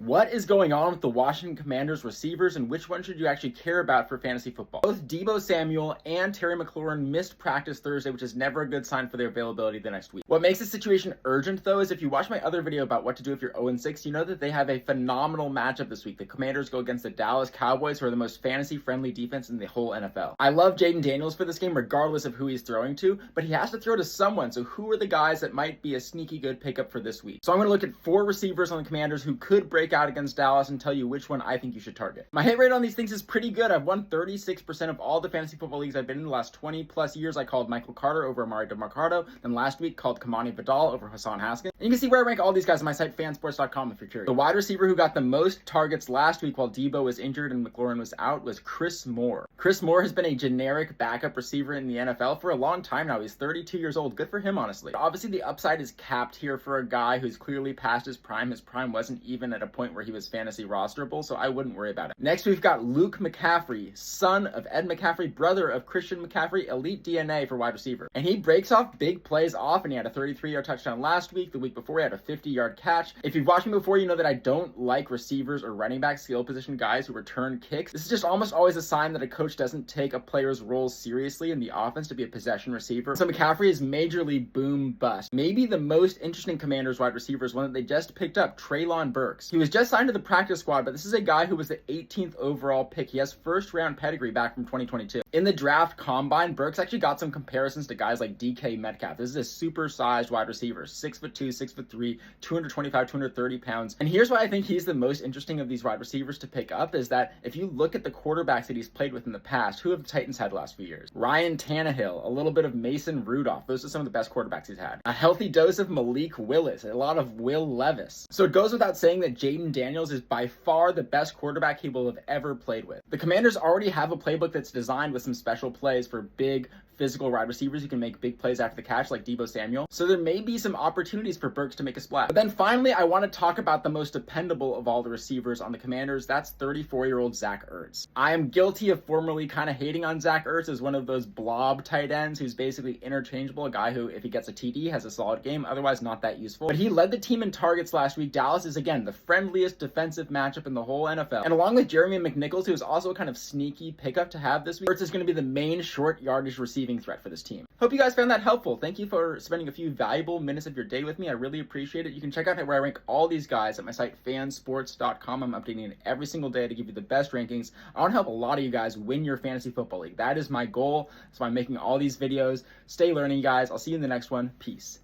What is going on with the Washington Commanders receivers, and which one should you actually care about for fantasy football? Both Deebosamuel and terrymclaurin missed practice Thursday, which is never a good sign for their availability the next week. What makes the situation urgent, though, is if you watch my other video about what to do if you're 0-6, you know that they have a phenomenal matchup this week. The Commanders go against the Dallas Cowboys, who are the most fantasy-friendly defense in the whole NFL. I love Jaden Daniels for this game, regardless of who he's throwing to, but he has to throw to someone, so who are the guys that might be a sneaky good pickup for this week? So I'm going to look at 4 receivers on the Commanders who could break out against Dallas and tell you which one I think you should target. My hit rate on these things is pretty good. I've won 36% of all the fantasy football leagues I've been in the last 20 plus years. I called Michael Carter over Amari DeMarcado, then last week called Kamani Vidal over Hassan Haskins. And you can see where I rank all these guys on my site, fansports.com, if you're curious. The wide receiver who got the most targets last week while Deebo was injured and McLaurin was out was Chris Moore. Chris Moore has been a generic backup receiver in the NFL for a long time now. He's 32 years old. Good for him, honestly. Obviously, the upside is capped here for a guy who's clearly past his prime. His prime wasn't even at a point where he was fantasy rosterable, so I wouldn't worry about it. Next, we've got Luke McCaffrey, son of Ed McCaffrey, brother of Christian McCaffrey, elite DNA for wide receiver. And he breaks off big plays often. He had a 33-yard touchdown last week. The week before, he had a 50-yard catch. If you've watched me before, you know that I don't like receivers or running back skill position guys who return kicks. This is just almost always a sign that a coach doesn't take a player's roles seriously in the offense to be a possession receiver. So McCaffrey is majorly boom bust. Maybe the most interesting Commanders wide receiver is one that they just picked up, Treylon Burks. He was just signed to the practice squad, but this is a guy who was the 18th overall pick. He has first round pedigree back from 2022. In the draft combine, Burks actually got some comparisons to guys like DK Metcalf. This is a super sized wide receiver, 6'2", 6'3", 225, 230 pounds. And here's why I think he's the most interesting of these wide receivers to pick up is that if you look at the quarterbacks that he's played with in the past, who have the Titans had the last few years? Ryan Tannehill, a little bit of Mason Rudolph. Those are some of the best quarterbacks he's had. A healthy dose of Malik Willis, a lot of Will Levis. So it goes without saying that Jaden Daniels is by far the best quarterback he will have ever played with. The Commanders already have a playbook that's designed with some special plays for big, physical wide receivers who can make big plays after the catch like Deebosamuel. So there may be some opportunities for Burks to make a splash. But then finally, I want to talk about the most dependable of all the receivers on the Commanders. That's 34-year-old Zach Ertz. I am guilty of formerly kind of hating on Zach Ertz as one of those blob tight ends who's basically interchangeable, a guy who, if he gets a TD, has a solid game, otherwise not that useful. But he led the team in targets last week. Dallas is, again, the friendliest defensive matchup in the whole NFL. And along with Jeremy McNichols, who is also a kind of sneaky pickup to have this week, Ertz is going to be the main short yardage receiving threat for this team. Hope you guys found that helpful. Thank you for spending a few valuable minutes of your day with me. I really appreciate it. You can check out where I rank all these guys at my site, fansports.com. I'm updating it every single day to give you the best rankings. I want to help a lot of you guys win your fantasy football league. That is my goal. That's why I'm making all these videos. Stay learning, guys. I'll see you in the next one. Peace.